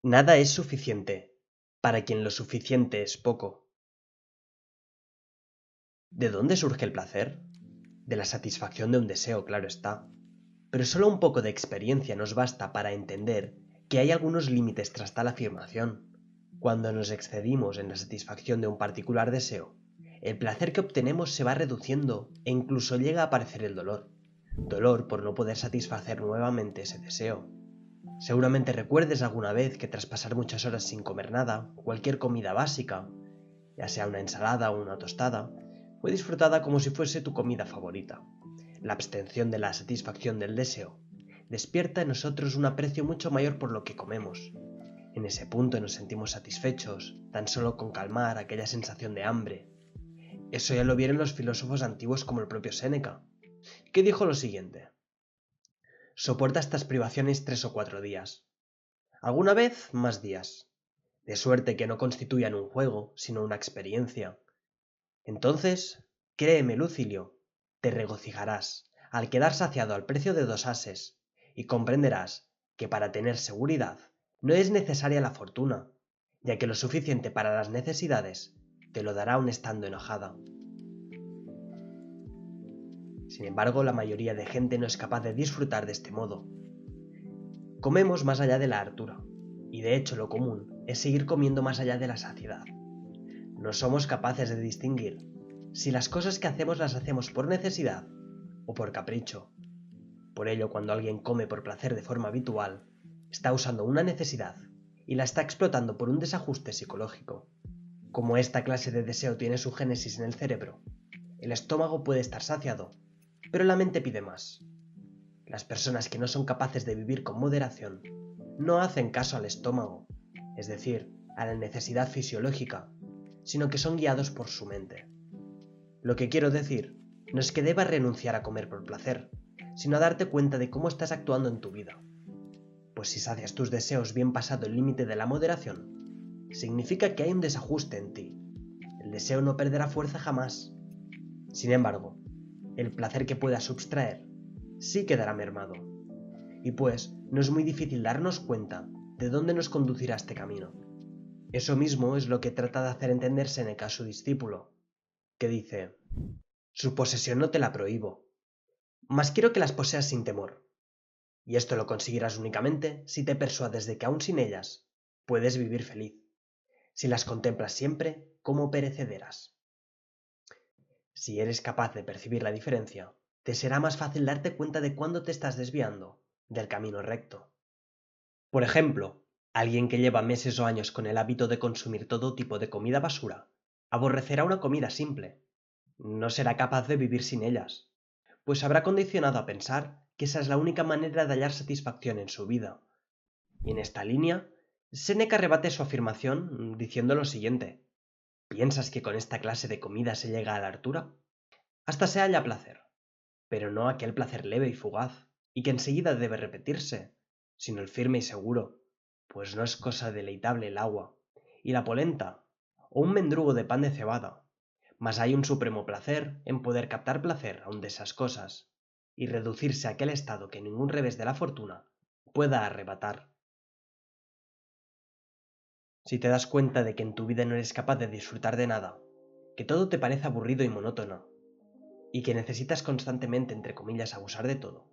Nada es suficiente para quien lo suficiente es poco. ¿De dónde surge el placer? De la satisfacción de un deseo, claro está. Pero solo un poco de experiencia nos basta para entender que hay algunos límites tras tal afirmación. Cuando nos excedimos en la satisfacción de un particular deseo, el placer que obtenemos se va reduciendo e incluso llega a aparecer el dolor. Dolor por no poder satisfacer nuevamente ese deseo. Seguramente recuerdes alguna vez que tras pasar muchas horas sin comer nada, cualquier comida básica, ya sea una ensalada o una tostada, fue disfrutada como si fuese tu comida favorita. La abstención de la satisfacción del deseo despierta en nosotros un aprecio mucho mayor por lo que comemos. En ese punto nos sentimos satisfechos, tan solo con calmar aquella sensación de hambre. Eso ya lo vieron los filósofos antiguos como el propio Séneca, que dijo lo siguiente: soporta estas privaciones 3 o 4 días, alguna vez más días, de suerte que no constituyan un juego, sino una experiencia. Entonces, créeme, Lucilio, te regocijarás al quedar saciado al precio de 2 ases, y comprenderás que para tener seguridad no es necesaria la fortuna, ya que lo suficiente para las necesidades te lo dará aun estando enojada. Sin embargo, la mayoría de gente no es capaz de disfrutar de este modo. Comemos más allá de la hartura, y de hecho lo común es seguir comiendo más allá de la saciedad. No somos capaces de distinguir si las cosas que hacemos las hacemos por necesidad o por capricho. Por ello, cuando alguien come por placer de forma habitual, está usando una necesidad y la está explotando por un desajuste psicológico. Como esta clase de deseo tiene su génesis en el cerebro, el estómago puede estar saciado, pero la mente pide más. Las personas que no son capaces de vivir con moderación no hacen caso al estómago, es decir, a la necesidad fisiológica, sino que son guiados por su mente. Lo que quiero decir no es que debas renunciar a comer por placer, sino a darte cuenta de cómo estás actuando en tu vida. Pues si sacias tus deseos bien pasado el límite de la moderación, significa que hay un desajuste en ti. El deseo no perderá fuerza jamás. Sin embargo, el placer que puedas subtraer sí quedará mermado. Y pues no es muy difícil darnos cuenta de dónde nos conducirá este camino. Eso mismo es lo que trata de hacer entender Séneca a su discípulo, que dice: su posesión no te la prohíbo, mas quiero que las poseas sin temor, y esto lo conseguirás únicamente si te persuades de que aún sin ellas puedes vivir feliz, si las contemplas siempre como perecederas. Si eres capaz de percibir la diferencia, te será más fácil darte cuenta de cuándo te estás desviando del camino recto. Por ejemplo, alguien que lleva meses o años con el hábito de consumir todo tipo de comida basura, aborrecerá una comida simple. No será capaz de vivir sin ellas, pues habrá condicionado a pensar que esa es la única manera de hallar satisfacción en su vida. Y en esta línea, Séneca rebate su afirmación diciendo lo siguiente: ¿piensas que con esta clase de comida se llega a la hartura? Hasta se halla placer, pero no aquel placer leve y fugaz, y que enseguida debe repetirse, sino el firme y seguro, pues no es cosa deleitable el agua, y la polenta, o un mendrugo de pan de cebada, mas hay un supremo placer en poder captar placer aun de esas cosas, y reducirse a aquel estado que ningún revés de la fortuna pueda arrebatar. Si te das cuenta de que en tu vida no eres capaz de disfrutar de nada, que todo te parece aburrido y monótono, y que necesitas constantemente, entre comillas, abusar de todo,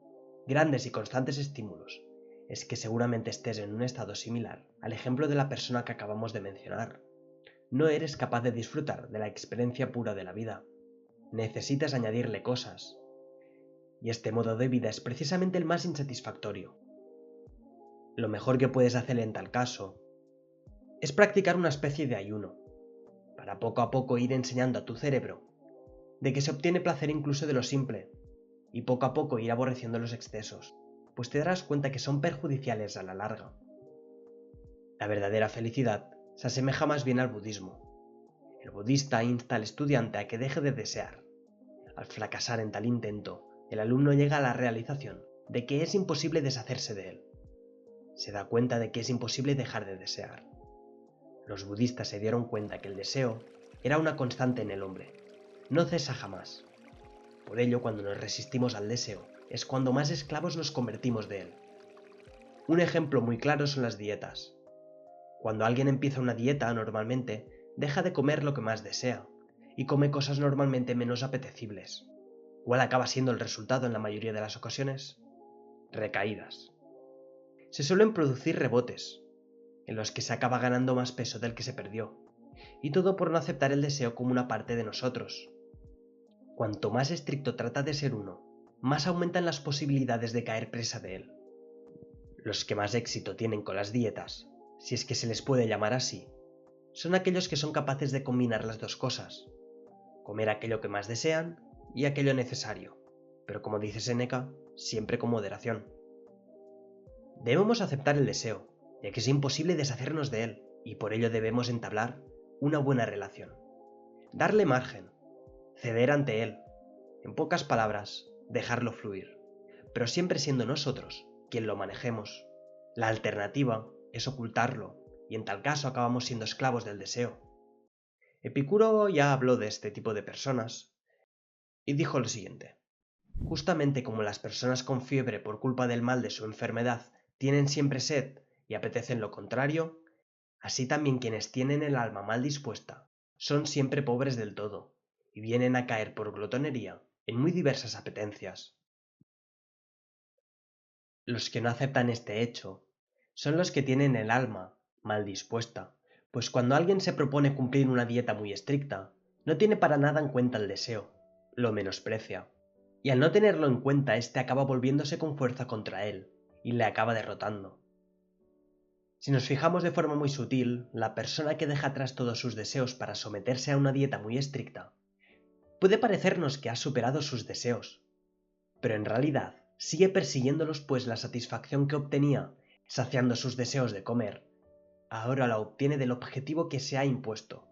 grandes y constantes estímulos, es que seguramente estés en un estado similar al ejemplo de la persona que acabamos de mencionar. No eres capaz de disfrutar de la experiencia pura de la vida. Necesitas añadirle cosas. Y este modo de vida es precisamente el más insatisfactorio. Lo mejor que puedes hacer en tal caso es practicar una especie de ayuno, para poco a poco ir enseñando a tu cerebro de que se obtiene placer incluso de lo simple, y poco a poco ir aborreciendo los excesos, pues te darás cuenta que son perjudiciales a la larga. La verdadera felicidad se asemeja más bien al budismo. El budista insta al estudiante a que deje de desear. Al fracasar en tal intento, el alumno llega a la realización de que es imposible deshacerse de él. Se da cuenta de que es imposible dejar de desear. Los budistas se dieron cuenta que el deseo era una constante en el hombre. No cesa jamás. Por ello, cuando nos resistimos al deseo, es cuando más esclavos nos convertimos de él. Un ejemplo muy claro son las dietas. Cuando alguien empieza una dieta, normalmente deja de comer lo que más desea y come cosas normalmente menos apetecibles. ¿Cuál acaba siendo el resultado en la mayoría de las ocasiones? Recaídas. Se suelen producir rebotes, en los que se acaba ganando más peso del que se perdió, y todo por no aceptar el deseo como una parte de nosotros. Cuanto más estricto trata de ser uno, más aumentan las posibilidades de caer presa de él. Los que más éxito tienen con las dietas, si es que se les puede llamar así, son aquellos que son capaces de combinar las dos cosas, comer aquello que más desean y aquello necesario, pero como dice Séneca, siempre con moderación. Debemos aceptar el deseo, ya que es imposible deshacernos de él, y por ello debemos entablar una buena relación. Darle margen, ceder ante él, en pocas palabras, dejarlo fluir, pero siempre siendo nosotros quien lo manejemos. La alternativa es ocultarlo, y en tal caso acabamos siendo esclavos del deseo. Epicuro ya habló de este tipo de personas, y dijo lo siguiente: justamente como las personas con fiebre por culpa del mal de su enfermedad tienen siempre sed y apetecen lo contrario, así también quienes tienen el alma mal dispuesta son siempre pobres del todo, y vienen a caer por glotonería en muy diversas apetencias. Los que no aceptan este hecho son los que tienen el alma mal dispuesta, pues cuando alguien se propone cumplir una dieta muy estricta, no tiene para nada en cuenta el deseo, lo menosprecia, y al no tenerlo en cuenta, éste acaba volviéndose con fuerza contra él, y le acaba derrotando. Si nos fijamos de forma muy sutil, la persona que deja atrás todos sus deseos para someterse a una dieta muy estricta, puede parecernos que ha superado sus deseos, pero en realidad sigue persiguiéndolos, pues la satisfacción que obtenía saciando sus deseos de comer, ahora la obtiene del objetivo que se ha impuesto,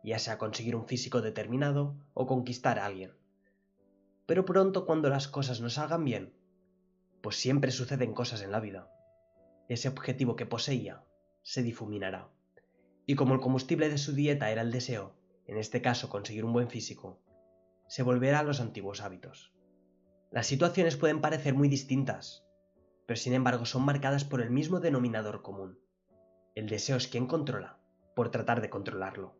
ya sea conseguir un físico determinado o conquistar a alguien. Pero pronto, cuando las cosas no salgan bien, pues siempre suceden cosas en la vida, ese objetivo que poseía se difuminará. Y como el combustible de su dieta era el deseo, en este caso conseguir un buen físico, se volverá a los antiguos hábitos. Las situaciones pueden parecer muy distintas, pero sin embargo son marcadas por el mismo denominador común. El deseo es quien controla, por tratar de controlarlo.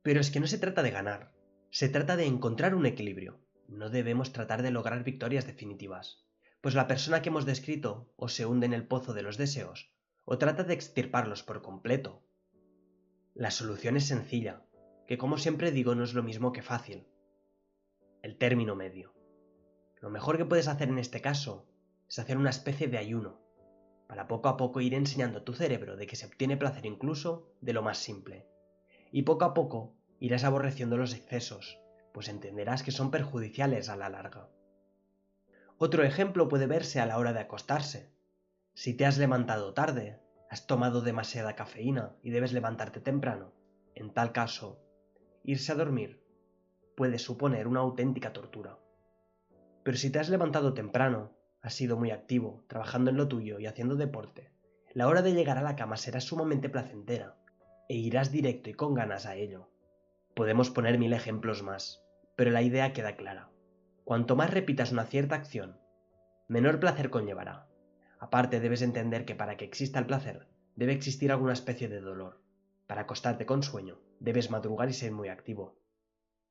Pero es que no se trata de ganar, se trata de encontrar un equilibrio. No debemos tratar de lograr victorias definitivas, pues la persona que hemos descrito o se hunde en el pozo de los deseos, o trata de extirparlos por completo. La solución es sencilla, que como siempre digo no es lo mismo que fácil. El término medio. Lo mejor que puedes hacer en este caso es hacer una especie de ayuno, para poco a poco ir enseñando a tu cerebro de que se obtiene placer incluso de lo más simple. Y poco a poco irás aborreciendo los excesos, pues entenderás que son perjudiciales a la larga. Otro ejemplo puede verse a la hora de acostarse. Si te has levantado tarde, has tomado demasiada cafeína y debes levantarte temprano, en tal caso, irse a dormir puede suponer una auténtica tortura. Pero si te has levantado temprano, has sido muy activo, trabajando en lo tuyo y haciendo deporte, la hora de llegar a la cama será sumamente placentera, e irás directo y con ganas a ello. Podemos poner 1000 ejemplos más, pero la idea queda clara. Cuanto más repitas una cierta acción, menor placer conllevará. Aparte, debes entender que para que exista el placer, debe existir alguna especie de dolor. Para acostarte con sueño, debes madrugar y ser muy activo.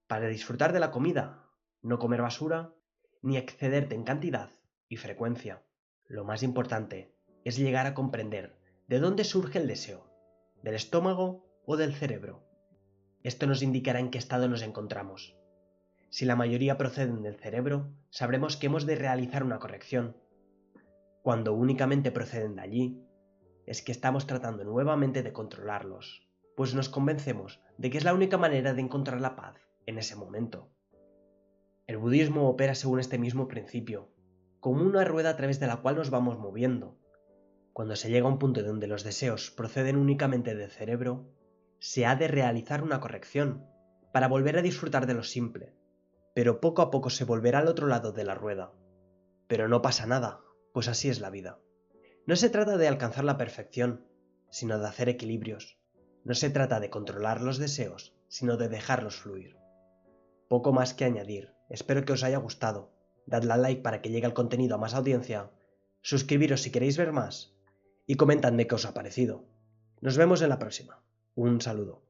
Para disfrutar de la comida, no comer basura, ni excederte en cantidad y frecuencia. Lo más importante es llegar a comprender de dónde surge el deseo, del estómago o del cerebro. Esto nos indicará en qué estado nos encontramos. Si la mayoría proceden del cerebro, sabremos que hemos de realizar una corrección. Cuando únicamente proceden de allí, es que estamos tratando nuevamente de controlarlos, pues nos convencemos de que es la única manera de encontrar la paz en ese momento. El budismo opera según este mismo principio, como una rueda a través de la cual nos vamos moviendo. Cuando se llega a un punto donde los deseos proceden únicamente del cerebro, se ha de realizar una corrección, para volver a disfrutar de lo simple, pero poco a poco se volverá al otro lado de la rueda. Pero no pasa nada, pues así es la vida. No se trata de alcanzar la perfección, sino de hacer equilibrios. No se trata de controlar los deseos, sino de dejarlos fluir. Poco más que añadir, espero que os haya gustado. Dadle a like para que llegue el contenido a más audiencia, suscribiros si queréis ver más, y comentadme qué os ha parecido. Nos vemos en la próxima. Un saludo.